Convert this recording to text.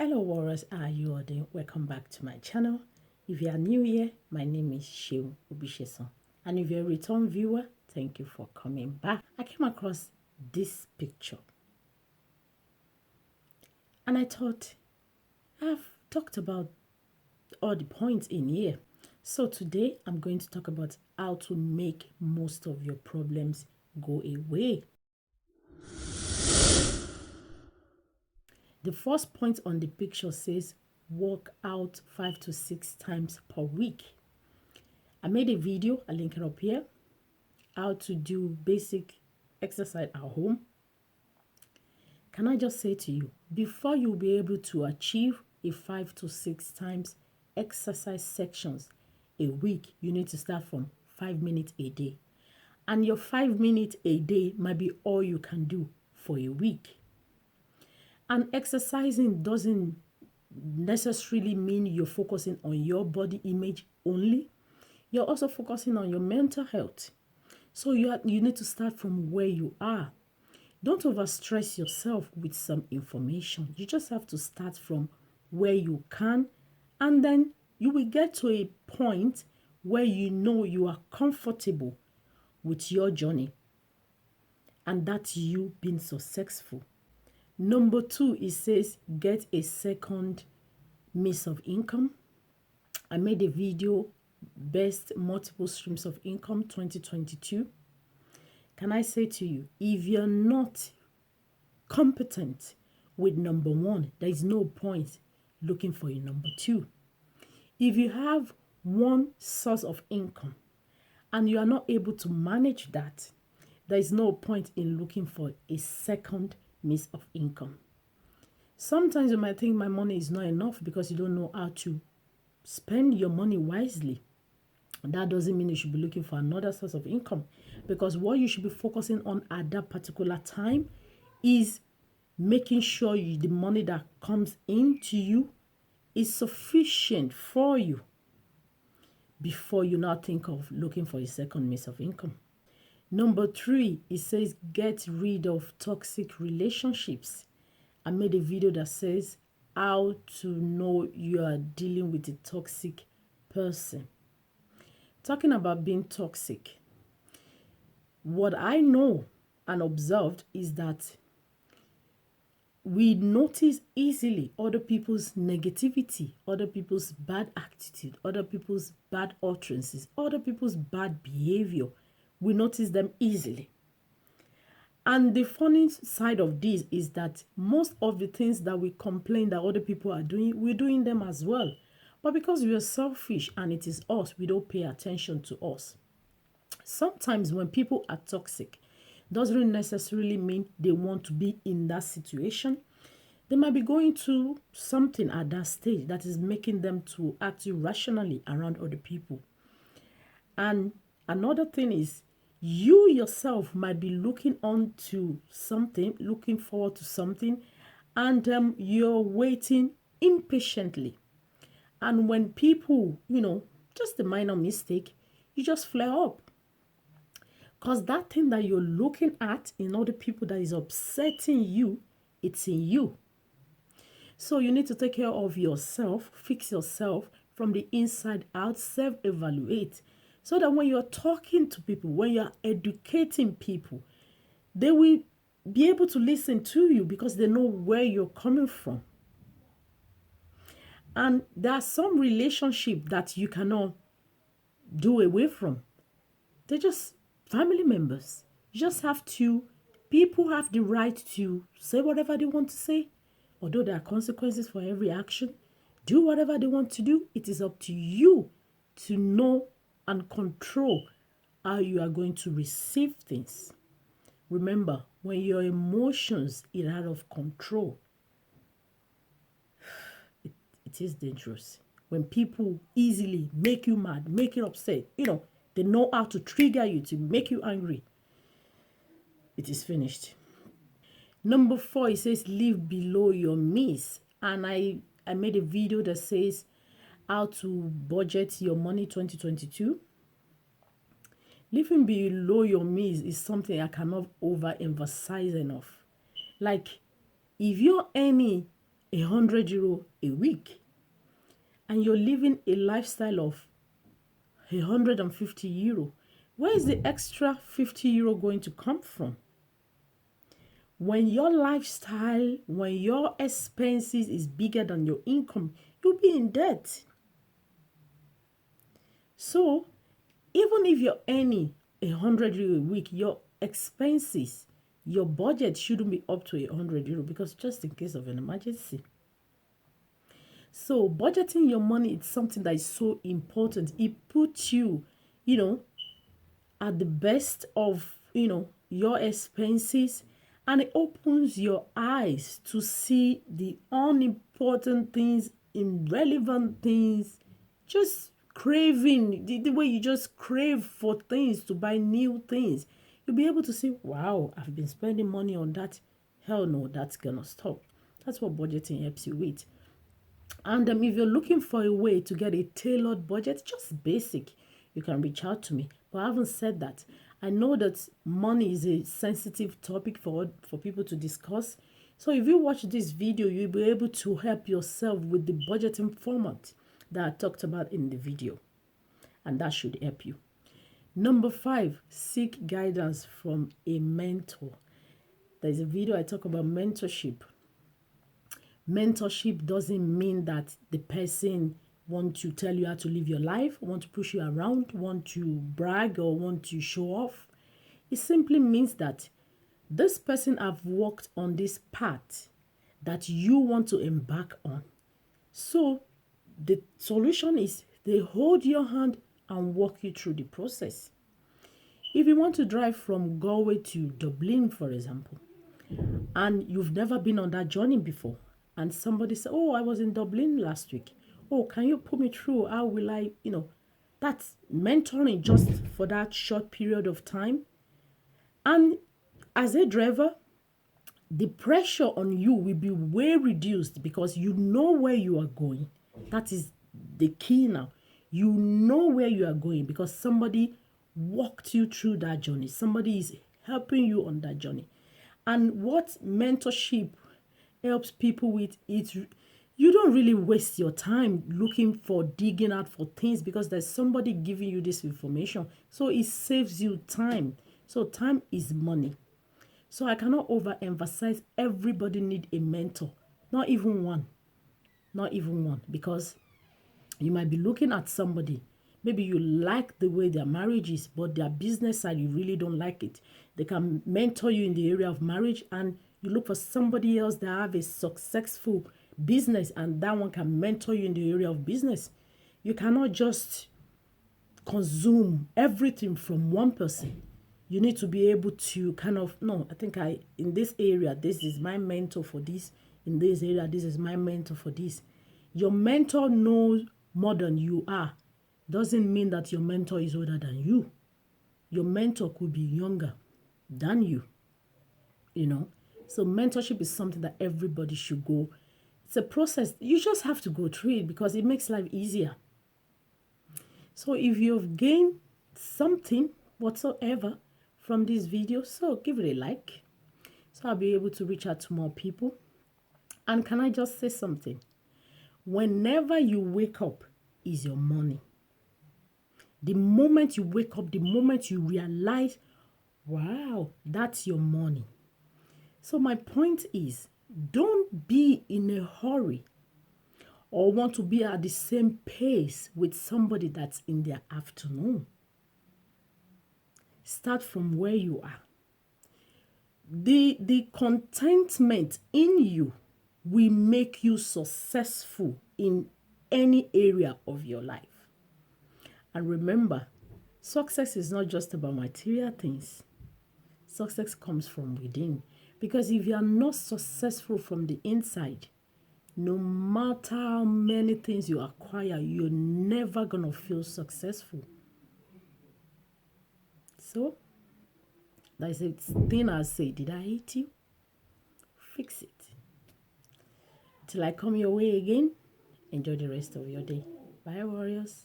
Hello warriors, how are you all doing? Welcome back to my channel. If you are new here, my name is Shehu Ubisheson. And if you're a return viewer, thank you for coming back. I came across this picture and I thought I've talked about all the points in here. So today I'm going to talk about how to make most of your problems go away. The first point on the picture says work out 5 to 6 times per week. I made a video, I'll link it up here, how to do basic exercise at home. Can I just say to you, before you'll be able to achieve a 5 to 6 times exercise sections a week, you need to start from 5 minutes a day. And your 5 minutes a day might be all you can do for a week. And exercising doesn't necessarily mean you're focusing on your body image only. You're also focusing on your mental health. So you need to start from where you are. Don't overstress yourself with some information. You just have to start from where you can, and then you will get to a point where you know you are comfortable with your journey, and that's you being successful. Number 2, it says get a second means of income. I made a video, best multiple streams of income 2022. Can I say to you, if you're not competent with number 1, there is no point looking for a number 2. If you have one source of income and you are not able to manage that, there is no point in looking for a second means of income. Sometimes you might think my money is not enough because you don't know how to spend your money wisely. That doesn't mean you should be looking for another source of income, because what you should be focusing on at that particular time is making sure the money that comes into you is sufficient for you before you now think of looking for a second means of income. Number 3, it says get rid of toxic relationships. I made a video that says how to know you are dealing with a toxic person. Talking about being toxic, what I know and observed is that we notice easily other people's negativity, other people's bad attitude, other people's bad utterances, other people's bad behavior. We notice them easily. And the funny side of this is that most of the things that we complain that other people are doing, we're doing them as well. But because we are selfish and it is us, we don't pay attention to us. Sometimes when people are toxic, doesn't necessarily mean they want to be in that situation. They might be going through something at that stage that is making them to act irrationally around other people. And another thing is, you yourself might be looking on to something, looking forward to something, and you're waiting impatiently. And when people, just a minor mistake, you just flare up. Because that thing that you're looking at in other people that is upsetting you, it's in you. So you need to take care of yourself, fix yourself from the inside out, self-evaluate. So that when you're talking to people, when you're educating people, they will be able to listen to you because they know where you're coming from. And there are some relationships that you cannot do away from. They're just family members. You just have to, people have the right to say whatever they want to say, although there are consequences for every action. Do whatever they want to do. It is up to you to know and control how you are going to receive things. Remember, when your emotions are out of control, it is dangerous. When people easily make you mad, make you upset, they know how to trigger you to make you angry. It is finished. Number 4, it says live below your means. And I made a video that says how to budget your money 2022. Living below your means is something I cannot overemphasize enough. Like, if you're earning €100 a week, and you're living a lifestyle of €150, where is the extra €50 going to come from? When your lifestyle, when your expenses is bigger than your income, you'll be in debt. So even if you're earning €100 a week, your expenses, your budget shouldn't be up to €100, because just in case of an emergency. So budgeting your money is something that is so important. It puts you, at the best of, your expenses, and it opens your eyes to see the unimportant things, irrelevant things, just craving, the way you just crave for things, to buy new things. You'll be able to say, wow, I've been spending money on that. Hell no, that's gonna stop. That's what budgeting helps you with. And if you're looking for a way to get a tailored budget, just basic, you can reach out to me. But I haven't said that. I know that money is a sensitive topic for people to discuss. So if you watch this video, you'll be able to help yourself with the budgeting format that I talked about in the video. And that should help you. Number 5, seek guidance from a mentor. There's a video I talk about mentorship. Mentorship doesn't mean that the person want to tell you how to live your life, want to push you around, want to brag, or want to show off. It simply means that this person have walked on this path that you want to embark on. So the solution is they hold your hand and walk you through the process. If you want to drive from Galway to Dublin, for example, and you've never been on that journey before, and somebody said, oh, I was in Dublin last week. Oh, can you put me through? How will I, that's mentoring just for that short period of time. And as a driver, the pressure on you will be way reduced, because you know where you are going. That is the key now. You know where you are going because somebody walked you through that journey. Somebody is helping you on that journey. And what mentorship helps people with, you don't really waste your time looking for, digging out for things, because there's somebody giving you this information. So it saves you time. So time is money. So I cannot overemphasize, everybody need a mentor. Not even one. Not even one. Because you might be looking at somebody, maybe you like the way their marriage is, but their business side, you really don't like it. They can mentor you in the area of marriage, and you look for somebody else that have a successful business, and that one can mentor you in the area of business. You cannot just consume everything from one person. You need to be able to in this area, this is my mentor for this. In this area, this is my mentor for this. Your mentor knows more than you are. Doesn't mean that your mentor is older than you. Your mentor could be younger than you. So mentorship is something that everybody should go. It's a process. You just have to go through it because it makes life easier. So if you've gained something whatsoever from this video, so give it a like, so I'll be able to reach out to more people. And can I just say something? Whenever you wake up is your morning. The moment you wake up, the moment you realize, wow, that's your morning. So my point is, don't be in a hurry or want to be at the same pace with somebody that's in their afternoon. Start from where you are. The contentment in you will make you successful in any area of your life. And remember, success is not just about material things. Success comes from within. Because if you are not successful from the inside, no matter how many things you acquire, you're never going to feel successful. So, that's a thing I say, did I hate you? Fix it. Till I come your way again, enjoy the rest of your day. Bye, warriors.